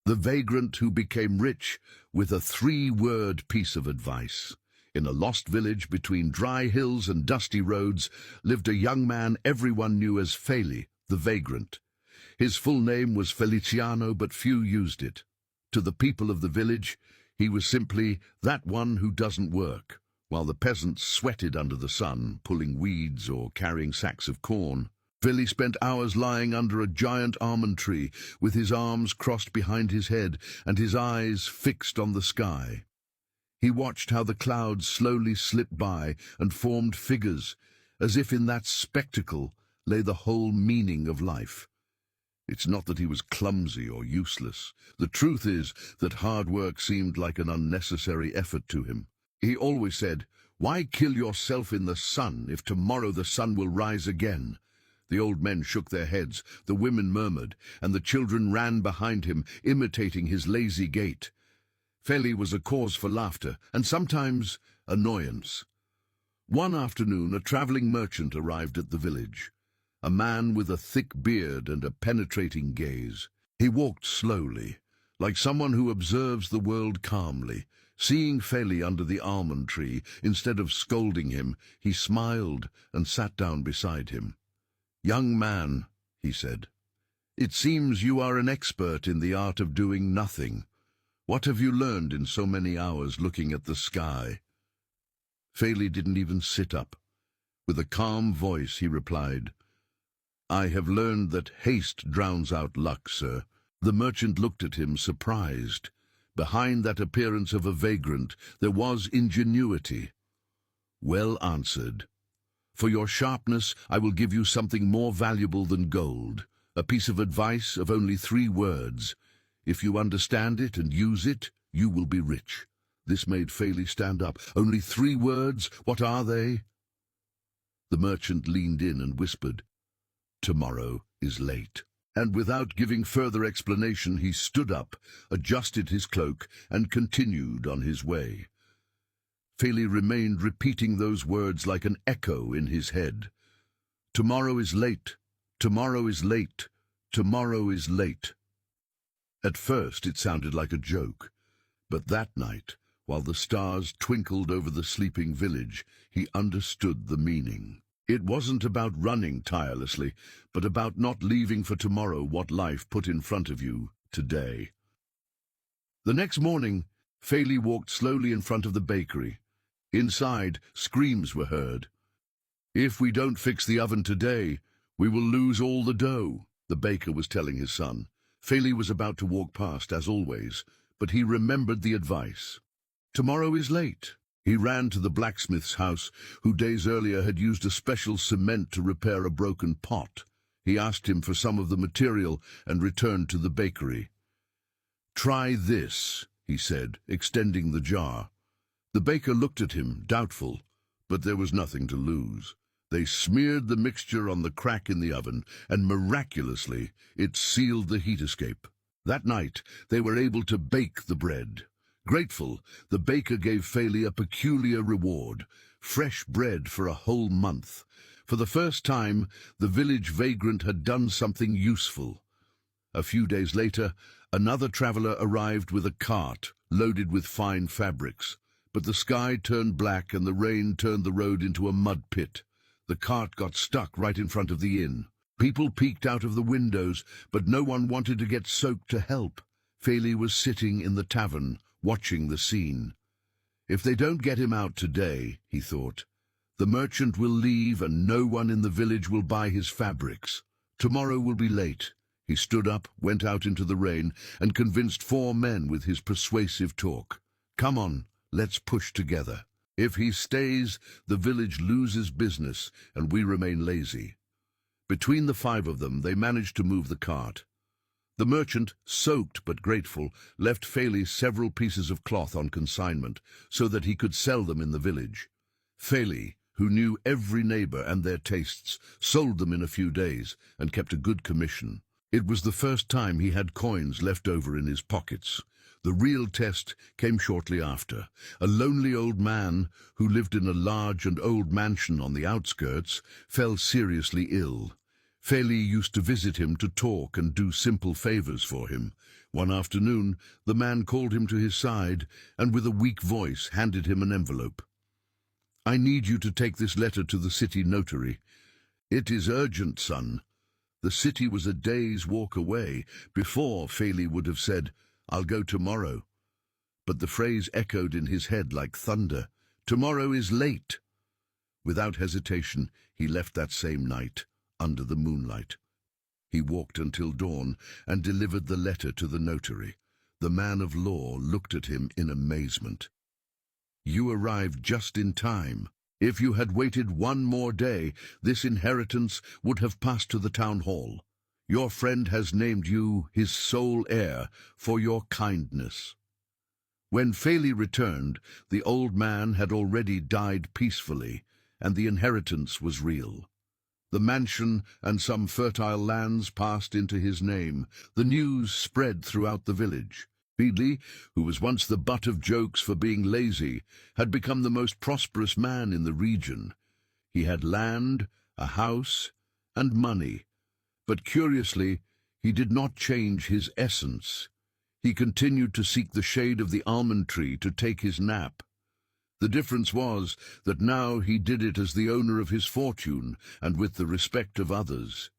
The vagrant who became rich with a three-word piece of advice. In a lost village between dry hills and dusty roads lived a young man everyone knew as Feli, the vagrant. His full name was Feliciano, but few used it. To the people of the village, he was simply that one who doesn't work, while the peasants sweated under the sun, pulling weeds or carrying sacks of corn. Feli spent hours lying under a giant almond tree, with his arms crossed behind his head and his eyes fixed on the sky. He watched how the clouds slowly slipped by and formed figures, as if in that spectacle lay the whole meaning of life. It's not that he was clumsy or useless. The truth is that hard work seemed like an unnecessary effort to him. He always said, "Why kill yourself in the sun if tomorrow the sun will rise again?" The old men shook their heads, the women murmured, and the children ran behind him, imitating his lazy gait. Feli was a cause for laughter, and sometimes annoyance. One afternoon, a traveling merchant arrived at the village, a man with a thick beard and a penetrating gaze. He walked slowly, like someone who observes the world calmly. Seeing Feli under the almond tree, instead of scolding him, he smiled and sat down beside him. "Young man," he said, "it seems you are an expert in the art of doing nothing. What have you learned in so many hours looking at the sky?" Feli didn't even sit up. With a calm voice he replied, "I have learned that haste drowns out luck, sir." The merchant looked at him, surprised. Behind that appearance of a vagrant there was ingenuity. "Well answered. For your sharpness, I will give you something more valuable than gold, a piece of advice of only 3 words. If you understand it and use it, you will be rich." This made Feli stand up. "Only 3 words? What are they?" The merchant leaned in and whispered, "Tomorrow is late." And without giving further explanation, he stood up, adjusted his cloak, and continued on his way. Feli remained repeating those words like an echo in his head. "Tomorrow is late. Tomorrow is late. Tomorrow is late." At first it sounded like a joke, but that night, while the stars twinkled over the sleeping village, he understood the meaning. It wasn't about running tirelessly, but about not leaving for tomorrow what life put in front of you today. The next morning, Feli walked slowly in front of the bakery. Inside, screams were heard. "If we don't fix the oven today, we will lose all the dough," the baker was telling his son. Feli was about to walk past, as always, but he remembered the advice. "Tomorrow is late." He ran to the blacksmith's house, who days earlier had used a special cement to repair a broken pot. He asked him for some of the material and returned to the bakery. "Try this," he said, extending the jar. The baker looked at him, doubtful, but there was nothing to lose. They smeared the mixture on the crack in the oven, and miraculously it sealed the heat escape. That night they were able to bake the bread. Grateful, the baker gave Feli a peculiar reward, fresh bread for a whole month. For the first time, the village vagrant had done something useful. A few days later, another traveler arrived with a cart loaded with fine fabrics. But the sky turned black and the rain turned the road into a mud pit. The cart got stuck right in front of the inn. People peeked out of the windows, but no one wanted to get soaked to help. Feli was sitting in the tavern, watching the scene. "If they don't get him out today," he thought, "the merchant will leave and no one in the village will buy his fabrics. Tomorrow will be late." He stood up, went out into the rain, and convinced 4 men with his persuasive talk. "Come on. Let's push together. If he stays, the village loses business and we remain lazy." Between the 5 of them, they managed to move the cart. The merchant, soaked but grateful, left Feli several pieces of cloth on consignment so that he could sell them in the village. Feli, who knew every neighbor and their tastes, sold them in a few days and kept a good commission. It was the first time he had coins left over in his pockets. The real test came shortly after. A lonely old man, who lived in a large and old mansion on the outskirts, fell seriously ill. Feli used to visit him to talk and do simple favors for him. One afternoon, the man called him to his side and with a weak voice handed him an envelope. "I need you to take this letter to the city notary. It is urgent, son." The city was a day's walk away. Before, Faley would have said, "I'll go tomorrow." But the phrase echoed in his head like thunder. "Tomorrow is late." Without hesitation, he left that same night, under the moonlight. He walked until dawn and delivered the letter to the notary. The man of law looked at him in amazement. "You arrived just in time. If you had waited one more day, this inheritance would have passed to the town hall. Your friend has named you his sole heir for your kindness." When Faley returned, the old man had already died peacefully, and the inheritance was real. The mansion and some fertile lands passed into his name. The news spread throughout the village. Feedley, who was once the butt of jokes for being lazy, had become the most prosperous man in the region. He had land, a house, and money. But curiously, he did not change his essence. He continued to seek the shade of the almond tree to take his nap. The difference was that now he did it as the owner of his fortune and with the respect of others.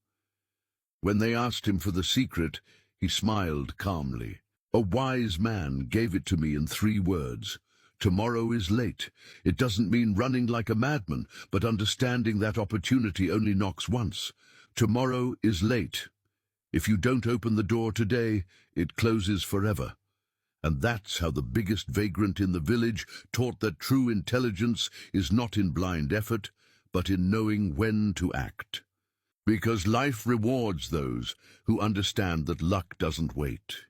When they asked him for the secret, he smiled calmly. "A wise man gave it to me in 3 words. Tomorrow is late. It doesn't mean running like a madman, but understanding that opportunity only knocks once. Tomorrow is late. If you don't open the door today, it closes forever." And that's how the biggest vagrant in the village taught that true intelligence is not in blind effort, but in knowing when to act. Because life rewards those who understand that luck doesn't wait.